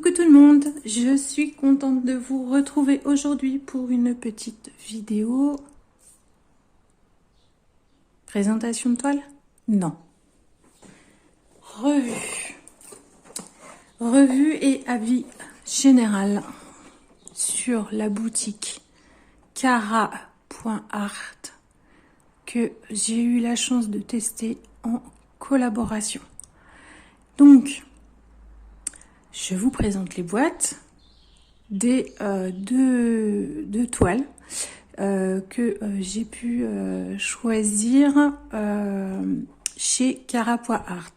Coucou tout le monde, je suis contente de vous retrouver aujourd'hui pour une petite vidéo. Présentation de toile? Non. Revue et avis général sur la boutique Cara.art que j'ai eu la chance de tester en collaboration. Donc, je vous présente les boîtes des deux toiles que j'ai pu choisir chez Cara.art.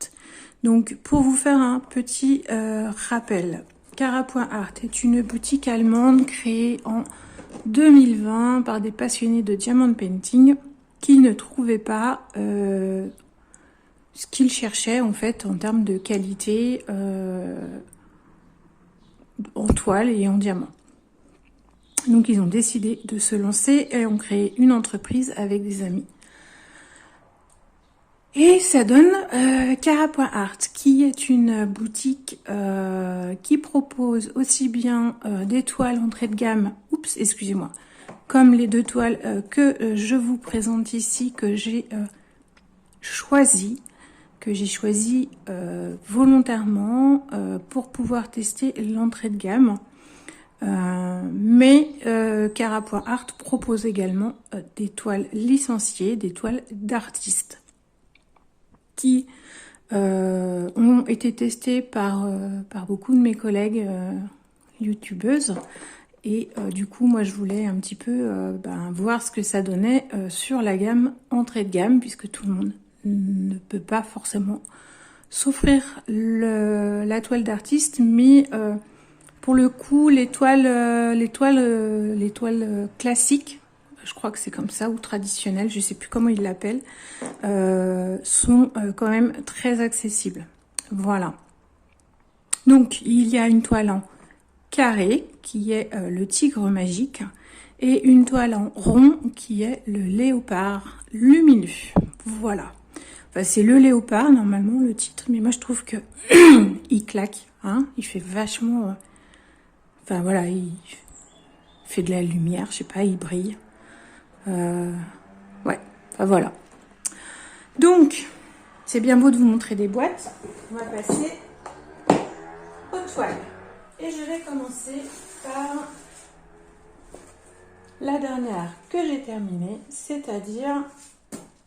Donc, pour vous faire un petit rappel, Cara.art est une boutique allemande créée en 2020 par des passionnés de diamond painting qui ne trouvaient pas ce qu'ils cherchaient en fait en termes de qualité en toile et en diamant. Donc ils ont décidé de se lancer et ont créé une entreprise avec des amis. Et ça donne Cara.art, qui est une boutique qui propose aussi bien des toiles entrée de gamme, comme les deux toiles que je vous présente ici, que j'ai choisi volontairement pour pouvoir tester l'entrée de gamme. Mais Cara.art propose également des toiles licenciées, des toiles d'artistes qui ont été testées par beaucoup de mes collègues youtubeuses. Et du coup, moi, je voulais un petit peu voir ce que ça donnait sur la gamme entrée de gamme, puisque tout le monde ne peut pas forcément s'offrir la toile d'artiste, mais pour le coup, les toiles classiques, je crois que c'est comme ça, ou traditionnelles, je sais plus comment ils l'appellent, sont quand même très accessibles. Voilà. Donc, il y a une toile en carré, qui est le tigre magique, et une toile en rond, qui est le léopard lumineux. Voilà. Enfin, c'est le léopard, normalement, le titre, mais moi, je trouve que il claque, hein, il fait vachement... Enfin, voilà, il fait de la lumière, je sais pas, il brille. Ouais, enfin, voilà. Donc, c'est bien beau de vous montrer des boîtes. On va passer aux toiles. Et je vais commencer par la dernière que j'ai terminée, c'est-à-dire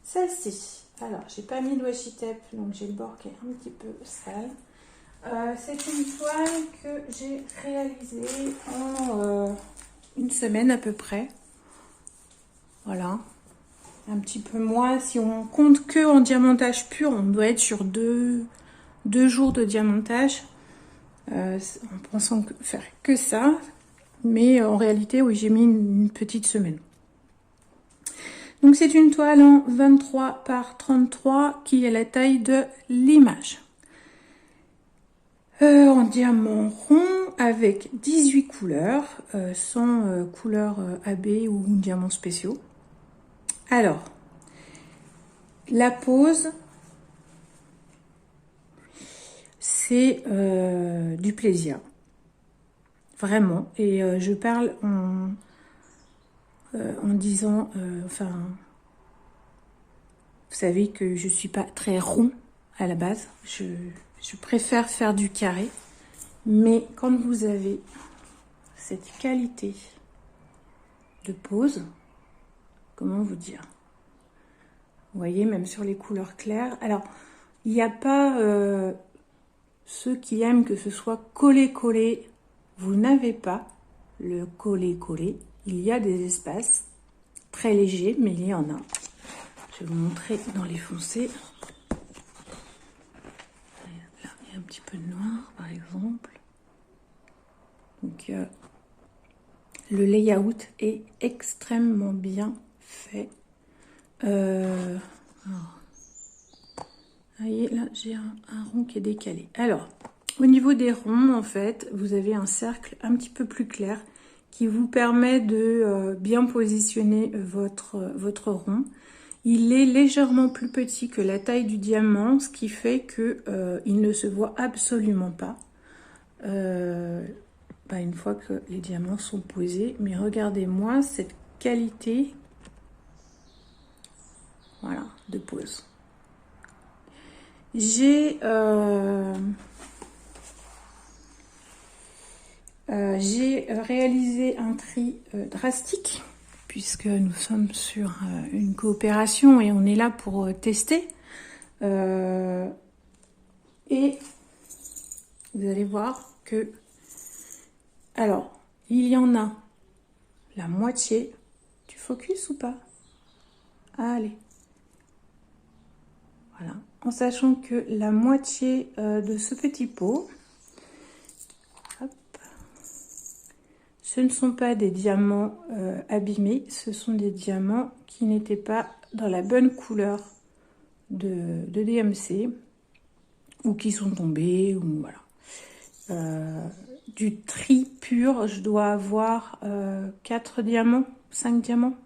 celle-ci. Alors, j'ai pas mis de washi tape, donc j'ai le bord qui est un petit peu sale. C'est une toile que j'ai réalisée en une semaine à peu près. Voilà. Un petit peu moins. Si on compte que en diamantage pur, on doit être sur deux jours de diamantage. En pensant faire que ça. Mais en réalité, oui, j'ai mis une petite semaine. Donc c'est une toile en 23 par 33 qui est la taille de l'image. En diamant rond avec 18 couleurs, sans couleurs AB ou diamants spéciaux. Alors, la pose, c'est du plaisir. Vraiment. Et je parle en disant, vous savez que je suis pas très rond à la base. Je préfère faire du carré. Mais quand vous avez cette qualité de pose, comment vous dire? Vous voyez, même sur les couleurs claires. Alors, il n'y a pas ceux qui aiment que ce soit collé-collé. Vous n'avez pas le collé-collé. Il y a des espaces très légers, mais il y en a. Je vais vous montrer dans les foncés. Là, il y a un petit peu de noir, par exemple. Donc, le layout est extrêmement bien fait. Alors, vous voyez, là, j'ai un rond qui est décalé. Alors, au niveau des ronds, en fait, vous avez un cercle un petit peu plus clair qui vous permet de bien positionner votre rond. Il est légèrement plus petit que la taille du diamant, ce qui fait que il ne se voit absolument pas. une fois que les diamants sont posés. Mais regardez-moi cette qualité, voilà, de pose. J'ai réalisé un tri drastique, puisque nous sommes sur une coopération et on est là pour tester. Et vous allez voir que, alors, il y en a la moitié. Tu focus ou pas? Allez. Voilà. En sachant que la moitié de ce petit pot, hop, ce ne sont pas des diamants abîmés, ce sont des diamants qui n'étaient pas dans la bonne couleur de DMC ou qui sont tombés, ou voilà. Du tri pur, je dois avoir 4 diamants, 5 diamants,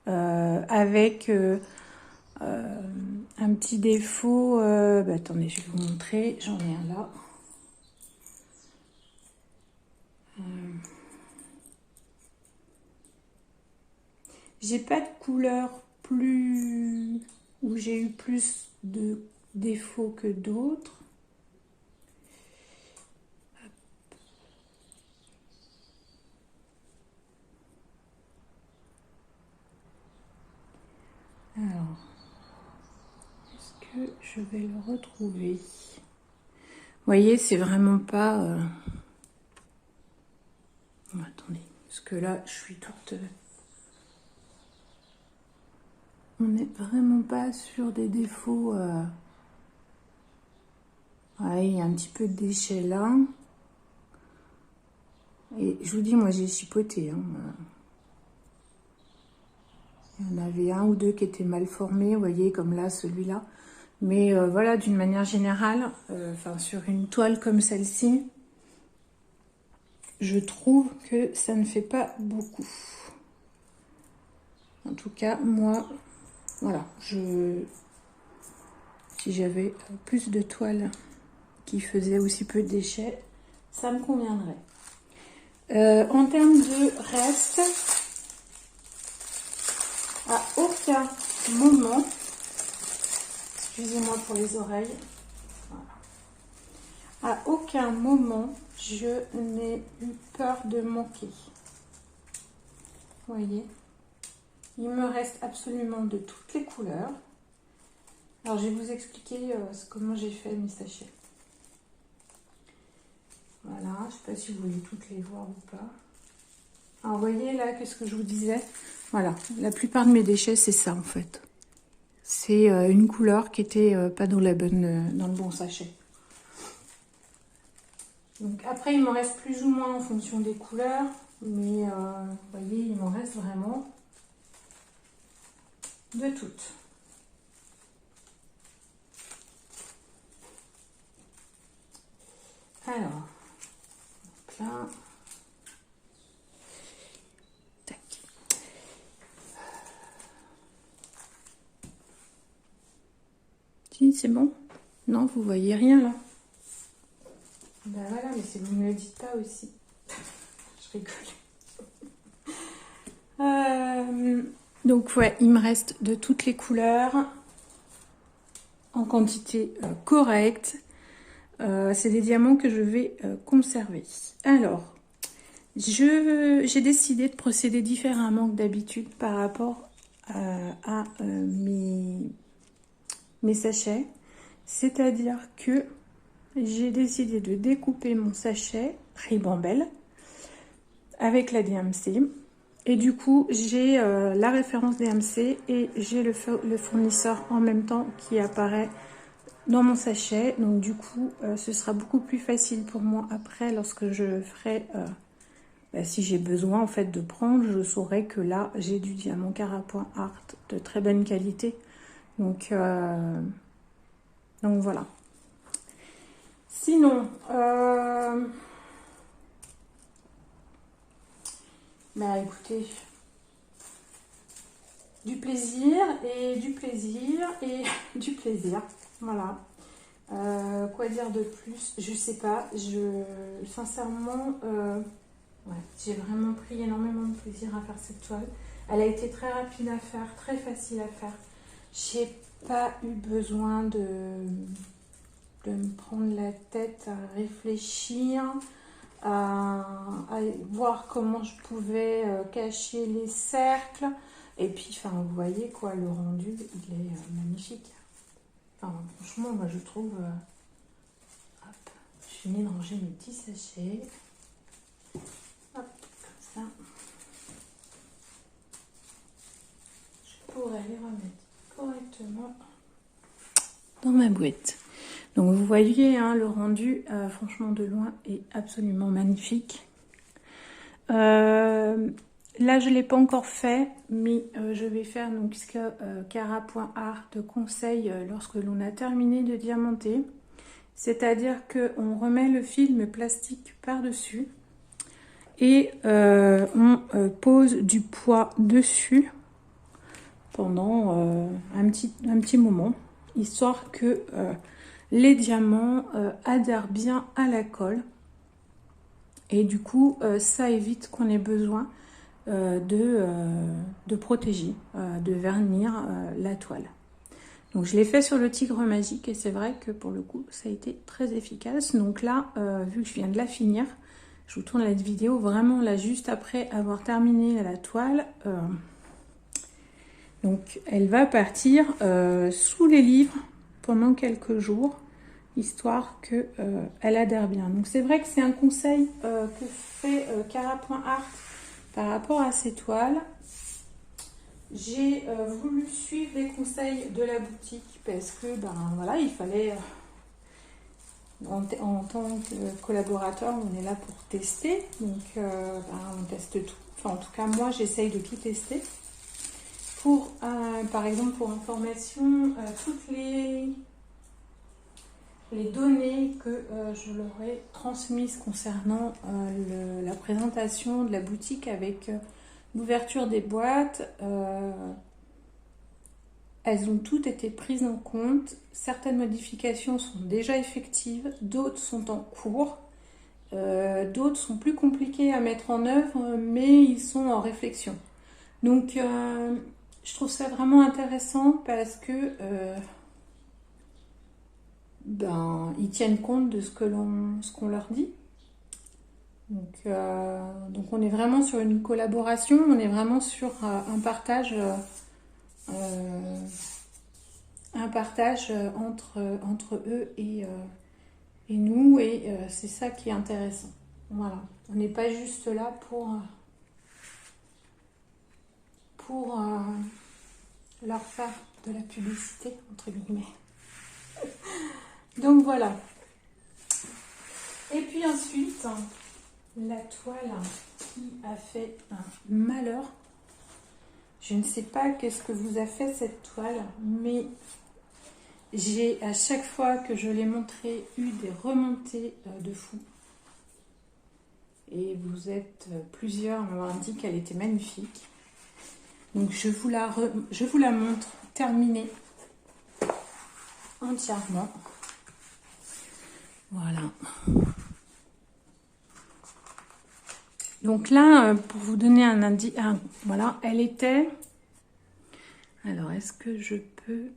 avec un petit défaut. Attendez, je vais vous montrer, j'en ai un là. J'ai pas de couleur plus où j'ai eu plus de défauts que d'autres. Alors, est-ce que je vais le retrouver? Vous voyez, c'est vraiment pas... attendez, parce que là, je suis toute... On n'est vraiment pas sur des défauts... Ouais, il y a un petit peu de déchets là. Et je vous dis, moi, j'ai chipoté. Hein. Il y en avait un ou deux qui étaient mal formés, vous voyez, comme là, celui-là. Mais voilà, d'une manière générale, sur une toile comme celle-ci, je trouve que ça ne fait pas beaucoup. En tout cas, moi, voilà, si j'avais plus de toiles qui faisaient aussi peu de déchets, ça me conviendrait. En termes de reste, à aucun moment, excusez-moi pour les oreilles, voilà. À aucun moment je n'ai eu peur de manquer. Vous voyez, il me reste absolument de toutes les couleurs. Alors je vais vous expliquer comment j'ai fait mes sachets. Voilà, je ne sais pas si vous voulez toutes les voir ou pas. Alors vous voyez là, qu'est-ce que je vous disais? Voilà, la plupart de mes déchets, c'est ça en fait. C'est une couleur qui était pas dans le bon sachet. Donc après, il m'en reste plus ou moins en fonction des couleurs, mais vous voyez, il m'en reste vraiment de toutes. Alors, là. C'est bon? Non, vous voyez rien là? Ben voilà, mais si vous ne me le dites pas aussi. Je rigole. Donc ouais, il me reste de toutes les couleurs en quantité correcte. C'est des diamants que je vais conserver. Alors, j'ai décidé de procéder différemment que d'habitude par rapport à mes sachets. C'est-à-dire que j'ai décidé de découper mon sachet Ribambelle avec la DMC. Et du coup, j'ai la référence DMC et j'ai le fournisseur en même temps qui apparaît dans mon sachet. Donc du coup, ce sera beaucoup plus facile pour moi après lorsque je ferai... si j'ai besoin en fait de prendre, je saurai que là, j'ai du diamant Carapoint Art de très bonne qualité. Donc voilà. Sinon, écoutez, du plaisir et du plaisir et du plaisir. Voilà. Quoi dire de plus? Je sais pas. Sincèrement, ouais, j'ai vraiment pris énormément de plaisir à faire cette toile. Elle a été très rapide à faire, très facile à faire. J'ai pas eu besoin de me prendre la tête à réfléchir, à voir comment je pouvais cacher les cercles. Et puis, enfin, vous voyez quoi, le rendu, il est magnifique. Enfin, franchement, moi je trouve. Hop, je finis de ranger mes petits sachets. Hop, comme ça. Je pourrais les remettre correctement dans ma boîte. Donc vous voyez, hein, le rendu, franchement de loin, est absolument magnifique. Là, je ne l'ai pas encore fait, mais je vais faire donc ce que Cara.art conseille lorsque l'on a terminé de diamanter. C'est-à-dire qu'on remet le film plastique par-dessus et on pose du poids dessus pendant un petit moment, histoire que les diamants adhèrent bien à la colle. Et du coup, ça évite qu'on ait besoin de protéger, de vernir la toile. Donc je l'ai fait sur le tigre magique et c'est vrai que pour le coup ça a été très efficace. Donc là, vu que je viens de la finir, je vous tourne la vidéo vraiment là juste après avoir terminé la toile. Donc elle va partir sous les livres pendant quelques jours, histoire que elle adhère bien. Donc c'est vrai que c'est un conseil que fait Cara.art par rapport à ces toiles. J'ai voulu suivre les conseils de la boutique parce que ben voilà, il fallait en tant que collaborateur, on est là pour tester, donc on teste tout. Enfin en tout cas moi j'essaye de tout tester. Pour par exemple pour information, toutes les données que je leur ai transmises concernant la présentation de la boutique avec l'ouverture des boîtes, elles ont toutes été prises en compte. Certaines modifications sont déjà effectives, d'autres sont en cours, d'autres sont plus compliquées à mettre en œuvre, mais ils sont en réflexion. Donc je trouve ça vraiment intéressant parce que ils tiennent compte de ce qu'on leur dit. Donc on est vraiment sur une collaboration, on est vraiment sur un partage entre eux et nous, et c'est ça qui est intéressant. Voilà, on n'est pas juste là pour leur faire de la publicité, entre guillemets. Donc voilà. Et puis ensuite, la toile qui a fait un malheur. Je ne sais pas qu'est-ce que vous a fait cette toile, mais j'ai à chaque fois que je l'ai montré eu des remontées de fou. Et vous êtes plusieurs à m'avoir dit qu'elle était magnifique. Donc je vous la montre terminée entièrement. Voilà. Donc là, pour vous donner un indice, voilà, elle était... Alors, est-ce que je peux...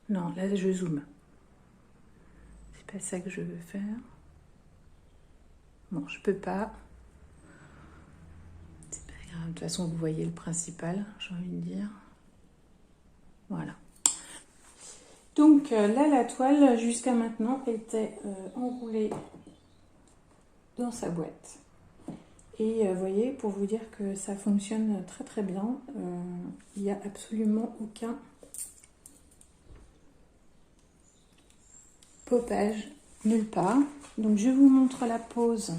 Non, là, je zoome. C'est pas ça que je veux faire. Bon, je peux pas. C'est pas grave. De toute façon, vous voyez le principal, j'ai envie de dire. Voilà. Donc là, la toile, jusqu'à maintenant, était enroulée dans sa boîte. Et vous voyez, pour vous dire que ça fonctionne très très bien, il n'y a absolument aucun poppage, nulle part. Donc je vous montre la pose.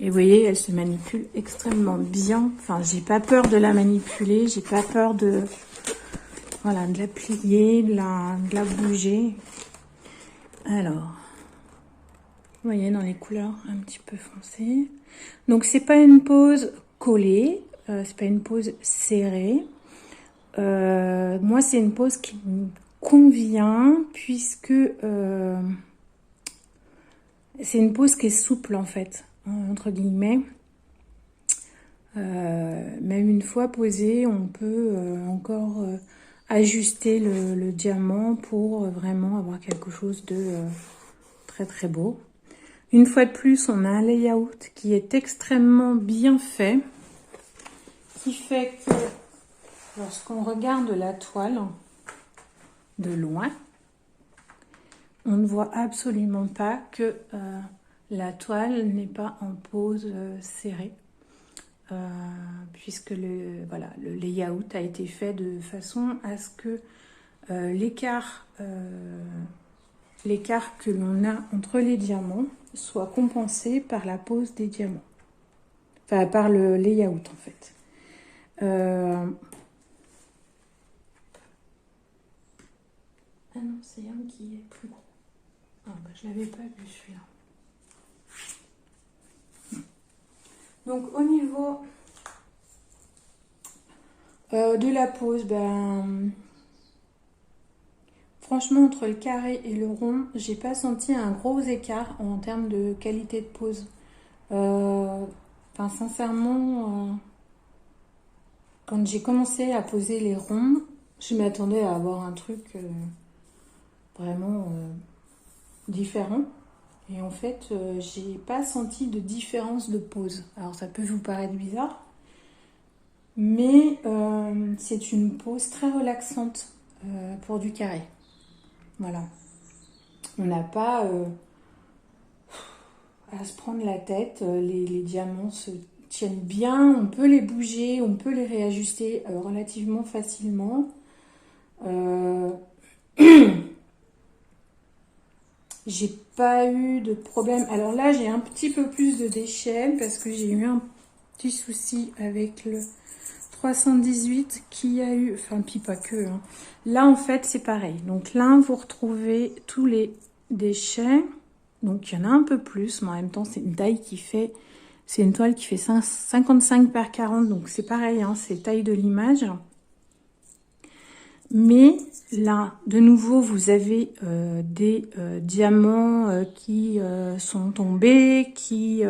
Et vous voyez, elle se manipule extrêmement bien. Enfin, j'ai pas peur de la manipuler, j'ai pas peur de... Voilà, de la plier, de la bouger. Alors, vous voyez dans les couleurs un petit peu foncées. Donc c'est pas une pose collée, c'est pas une pose serrée. moi, c'est une pose qui me convient puisque c'est une pose qui est souple en fait, hein, entre guillemets. Même une fois posée, on peut encore ajuster le diamant pour vraiment avoir quelque chose de très très beau. Une fois de plus, on a un layout qui est extrêmement bien fait, qui fait que lorsqu'on regarde la toile de loin, on ne voit absolument pas que la toile n'est pas en pose serrée. Puisque le layout a été fait de façon à ce que l'écart que l'on a entre les diamants soit compensé par la pose des diamants. Enfin, par le layout en fait. Ah non, c'est un qui est plus gros. Ah bah, je l'avais pas vu celui-là. Donc au niveau de la pose, ben, franchement entre le carré et le rond, j'ai pas senti un gros écart en termes de qualité de pose. Enfin sincèrement, quand j'ai commencé à poser les ronds, je m'attendais à avoir un truc vraiment différent. Et en fait, j'ai pas senti de différence de pose. Alors ça peut vous paraître bizarre, mais c'est une pose très relaxante pour du carré. Voilà. On n'a pas à se prendre la tête. Les diamants se tiennent bien. On peut les bouger, on peut les réajuster relativement facilement. J'ai pas eu de problème. Alors là, j'ai un petit peu plus de déchets parce que j'ai eu un petit souci avec le 318 qui a eu, enfin puis pas que, hein. Là en fait c'est pareil, donc là vous retrouvez tous les déchets, donc il y en a un peu plus, mais en même temps c'est une taille qui fait, c'est une toile qui fait 55 par 40, donc c'est pareil, hein, c'est taille de l'image. Mais là, de nouveau, vous avez des diamants qui sont tombés, qui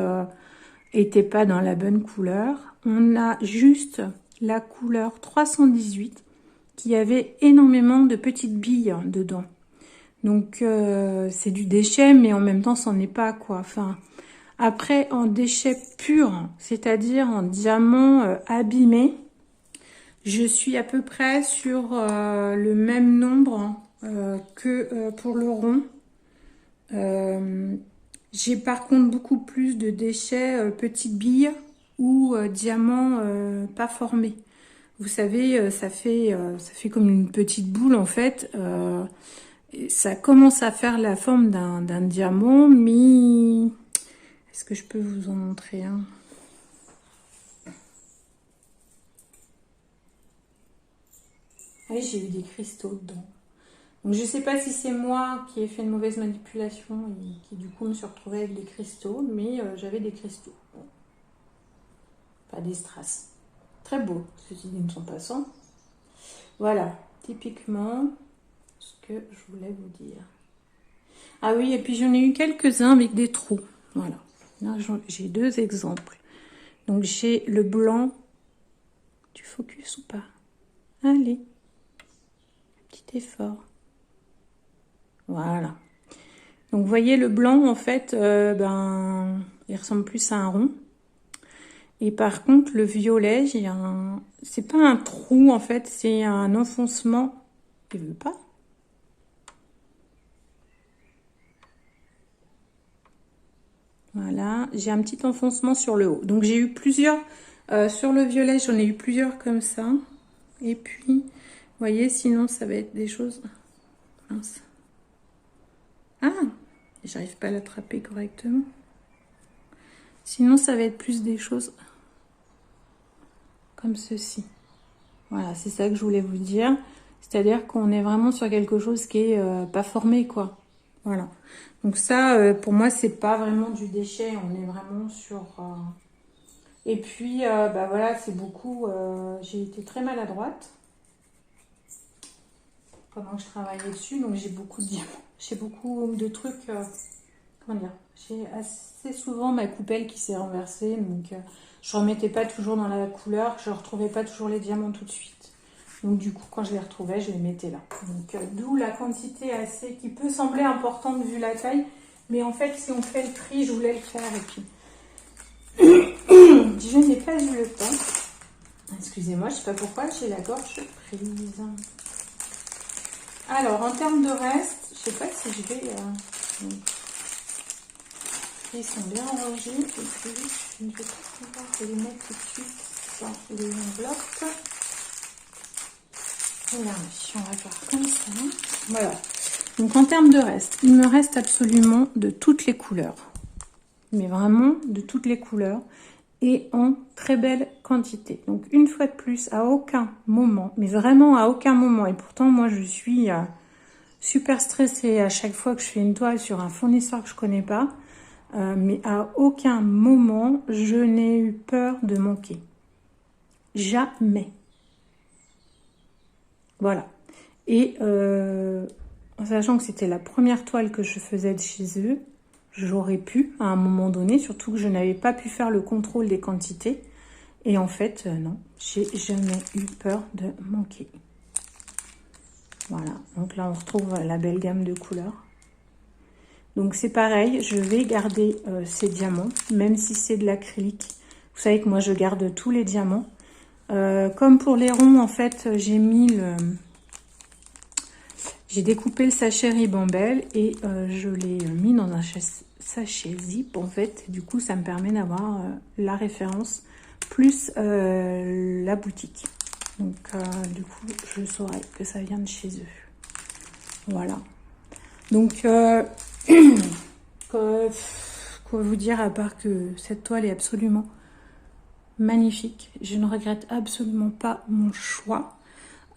étaient pas dans la bonne couleur. On a juste la couleur 318 qui avait énormément de petites billes dedans. Donc c'est du déchet, mais en même temps, c'en est pas quoi. Enfin, après en déchet pur, c'est-à-dire en diamant abîmé, je suis à peu près sur le même nombre que pour le rond. J'ai par contre beaucoup plus de déchets petites billes ou diamants pas formés. Vous savez, ça fait comme une petite boule en fait. Et ça commence à faire la forme d'un diamant, mais est-ce que je peux vous en montrer un? Oui, j'ai eu des cristaux dedans. Donc je sais pas si c'est moi qui ai fait une mauvaise manipulation et qui du coup me suis retrouvée avec des cristaux, mais j'avais des cristaux. Bon. Pas des strass. Très beaux, ceci dit, ne sont pas sans. Voilà, typiquement ce que je voulais vous dire. Ah oui, et puis j'en ai eu quelques-uns avec des trous. Voilà. Là, j'ai deux exemples. Donc j'ai le blanc. Tu focus ou pas? Allez. Petit effort. Voilà. Donc vous voyez le blanc en fait, ben il ressemble plus à un rond. Et par contre le violet, j'ai un, c'est pas un trou en fait, c'est un enfoncement. Il veut pas. Voilà, j'ai un petit enfoncement sur le haut. Donc j'ai eu plusieurs sur le violet, j'en ai eu plusieurs comme ça. Et puis, vous voyez, sinon ça va être des choses. Mince. Ah, j'arrive pas à l'attraper correctement. Sinon, ça va être plus des choses comme ceci. Voilà, c'est ça que je voulais vous dire. C'est-à-dire qu'on est vraiment sur quelque chose qui est pas formé, quoi. Voilà. Donc ça, pour moi, c'est pas vraiment du déchet. On est vraiment sur... Et puis, bah voilà, c'est beaucoup... j'ai été très maladroite. pendant que je travaillais dessus. Donc j'ai beaucoup de diamants. J'ai beaucoup de trucs... comment dire, j'ai assez souvent ma coupelle qui s'est renversée. Donc je remettais pas toujours dans la couleur. Je retrouvais pas toujours les diamants tout de suite. Donc du coup, quand je les retrouvais, je les mettais là. Donc d'où la quantité assez... qui peut sembler importante vu la taille. Mais en fait, si on fait le tri, je voulais le faire. Et puis... je n'ai pas eu le temps. Excusez-moi, je ne sais pas pourquoi, j'ai la gorge prise. Alors, en termes de reste, je ne sais pas si je vais... ils sont bien rangés. Et puis, je ne vais pas pouvoir les mettre tout de suite dans les enveloppes. Regardez, on va faire comme ça. Voilà. Donc, en termes de reste, il me reste absolument de toutes les couleurs. Mais vraiment de toutes les couleurs. Et en très belle quantité. Donc une fois de plus, à aucun moment, mais vraiment à aucun moment, et pourtant moi je suis super stressée à chaque fois que je fais une toile sur un fournisseur que je connais pas, mais à aucun moment je n'ai eu peur de manquer. Jamais. Voilà. Et en sachant que c'était la première toile que je faisais de chez eux, j'aurais pu à un moment donné, surtout que je n'avais pas pu faire le contrôle des quantités. Et en fait, non, j'ai jamais eu peur de manquer. Voilà, donc là on retrouve la belle gamme de couleurs. Donc c'est pareil, je vais garder ces diamants, même si c'est de l'acrylique. Vous savez que moi je garde tous les diamants. Comme pour les ronds, en fait, j'ai découpé le sachet Ribambelle et je l'ai mis dans un sachet zip en fait. Du coup, ça me permet d'avoir la référence plus la boutique. Donc, du coup, je saurai que ça vient de chez eux. Voilà. Donc, quoi vous dire à part que cette toile est absolument magnifique. Je ne regrette absolument pas mon choix.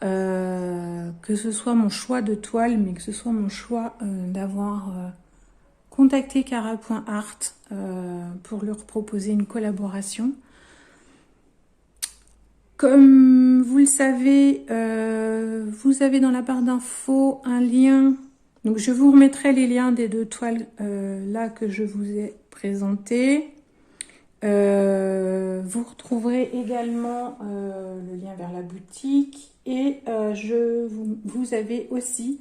Que ce soit mon choix de toile, mais que ce soit mon choix d'avoir contacté Cara.art pour leur proposer une collaboration. Comme vous le savez, vous avez dans la barre d'infos un lien. Donc je vous remettrai les liens des deux toiles là que je vous ai présentées. Vous retrouverez également le lien vers la boutique et vous avez aussi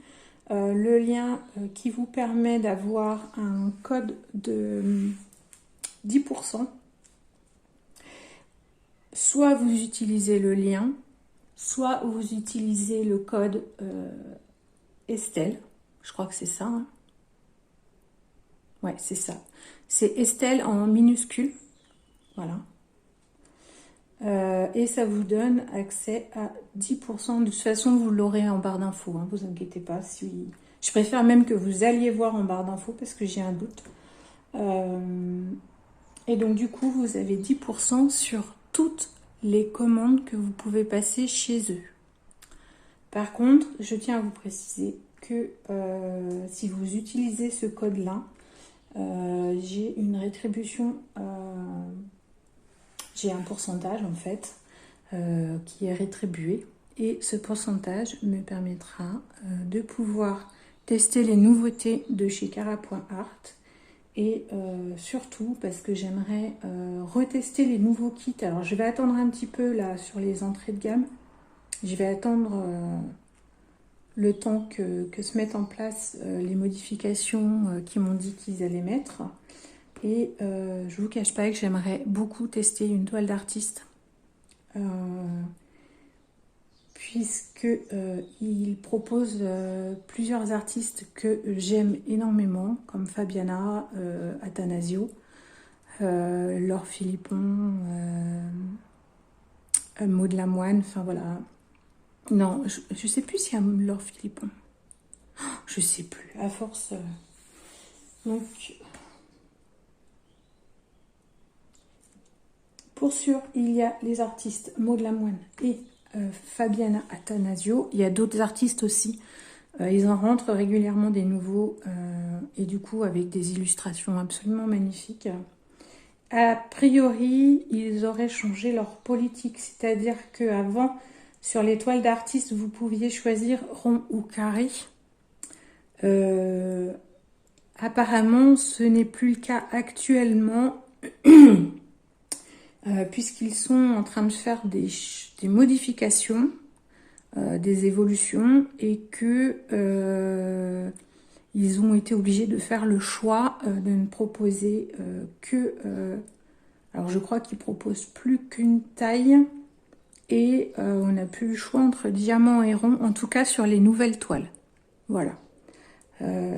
le lien qui vous permet d'avoir un code de 10%. Soit vous utilisez le lien, soit vous utilisez le code Estelle. Je crois que c'est ça. Hein. Ouais, c'est ça. C'est Estelle en minuscule. Voilà. Et ça vous donne accès à 10%. De toute façon, vous l'aurez en barre d'infos. Hein, vous inquiétez pas. Je préfère même que vous alliez voir en barre d'infos parce que j'ai un doute. Et donc, du coup, vous avez 10% sur toutes les commandes que vous pouvez passer chez eux. Par contre, je tiens à vous préciser que si vous utilisez ce code-là, j'ai une rétribution, j'ai un pourcentage en fait qui est rétribué et ce pourcentage me permettra de pouvoir tester les nouveautés de chez Cara.art et surtout parce que j'aimerais retester les nouveaux kits. Alors je vais attendre un petit peu là sur les entrées de gamme, je vais attendre le temps que se mettent en place les modifications qu'ils m'ont dit qu'ils allaient mettre. Et je vous cache pas que j'aimerais beaucoup tester une toile d'artiste. Puisque il propose plusieurs artistes que j'aime énormément, comme Fabiana, Athanasio, Laure Philippon, Maud Lamoine, enfin voilà. Non, je sais plus s'il y a Laure Philippon. Je sais plus, à force. Donc, pour sûr, il y a les artistes Maud Lamoine et Fabiana Athanasio. Il y a d'autres artistes aussi. Ils en rentrent régulièrement des nouveaux et du coup avec des illustrations absolument magnifiques. A priori, ils auraient changé leur politique, c'est-à-dire qu'avant, Sur les toiles d'artiste, vous pouviez choisir rond ou carré. Apparemment, ce n'est plus le cas actuellement, puisqu'ils sont en train de faire des modifications, des évolutions, et que ils ont été obligés de faire le choix de ne proposer que... alors je crois qu'ils proposent plus qu'une taille, et on n'a plus le choix entre diamant et rond, en tout cas sur les nouvelles toiles. Voilà.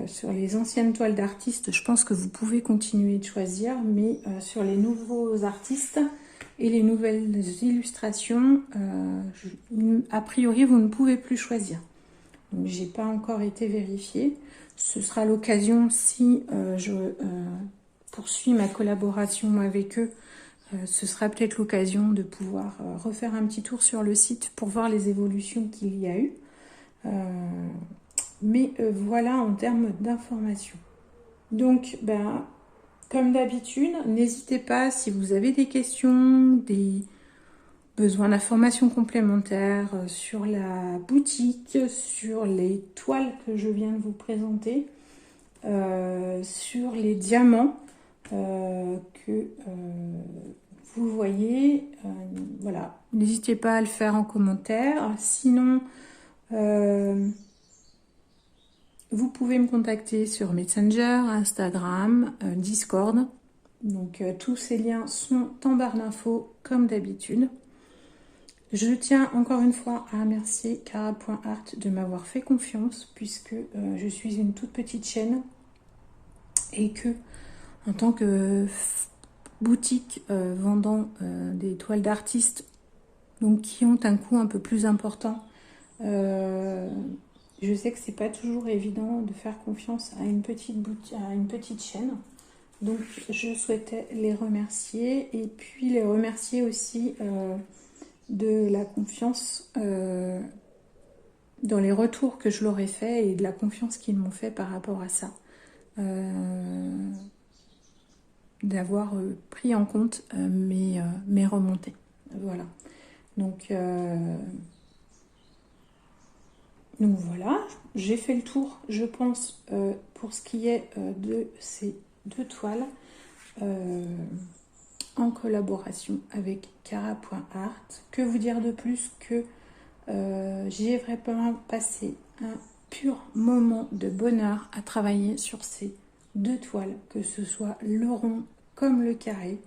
Sur les anciennes toiles d'artistes, je pense que vous pouvez continuer de choisir, mais sur les nouveaux artistes et les nouvelles illustrations, a priori, vous ne pouvez plus choisir. Donc, j'ai pas encore été vérifiée. Ce sera l'occasion, si je poursuis ma collaboration avec eux, ce sera peut-être l'occasion de pouvoir refaire un petit tour sur le site pour voir les évolutions qu'il y a eu. Mais voilà en termes d'informations. Donc, ben, comme d'habitude, n'hésitez pas si vous avez des questions, des besoins d'informations complémentaires sur la boutique, sur les toiles que je viens de vous présenter, sur les diamants que vous voyez. Voilà, n'hésitez pas à le faire en commentaire. Sinon, vous pouvez me contacter sur Messenger, Instagram, Discord. Donc tous ces liens sont en barre d'infos comme d'habitude. Je tiens encore une fois à remercier Cara.art de m'avoir fait confiance, puisque je suis une toute petite chaîne et que en tant que boutique vendant des toiles d'artistes, donc qui ont un coût un peu plus important, je sais que c'est pas toujours évident de faire confiance à une petite boutique, à une petite chaîne. Donc je souhaitais les remercier, et puis les remercier aussi de la confiance dans les retours que je leur ai fait, et de la confiance qu'ils m'ont fait par rapport à ça. D'avoir pris en compte mes remontées. Voilà. Donc voilà, j'ai fait le tour, je pense, pour ce qui est de ces deux toiles en collaboration avec Cara.art. Que vous dire de plus que j'ai vraiment passé un pur moment de bonheur à travailler sur ces deux toiles, que ce soit le rond comme le carré,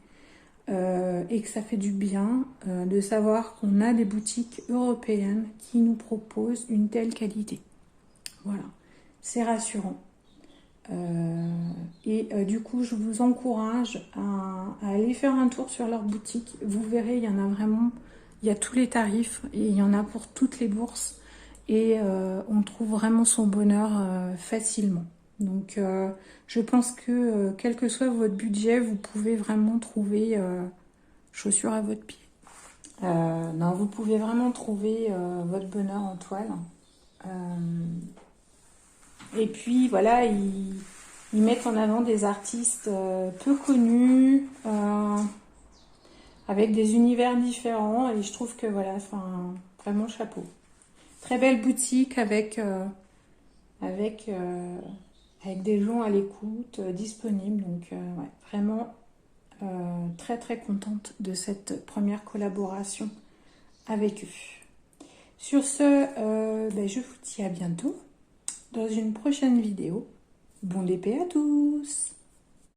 et que ça fait du bien de savoir qu'on a des boutiques européennes qui nous proposent une telle qualité. Voilà, c'est rassurant. Du coup, je vous encourage à aller faire un tour sur leur boutique. Vous verrez, il y en a vraiment, il y a tous les tarifs, et il y en a pour toutes les bourses, et on trouve vraiment son bonheur facilement. Donc je pense que quel que soit votre budget, vous pouvez vraiment trouver chaussures à votre pied. Non, vous pouvez vraiment trouver votre bonheur en toile. Et puis voilà, ils mettent en avant des artistes peu connus, avec des univers différents, et je trouve que voilà, enfin, vraiment chapeau. Très belle boutique avec des gens à l'écoute, disponibles. Donc ouais, vraiment très très contente de cette première collaboration avec eux. Sur ce, je vous dis à bientôt dans une prochaine vidéo. Bon épée à tous!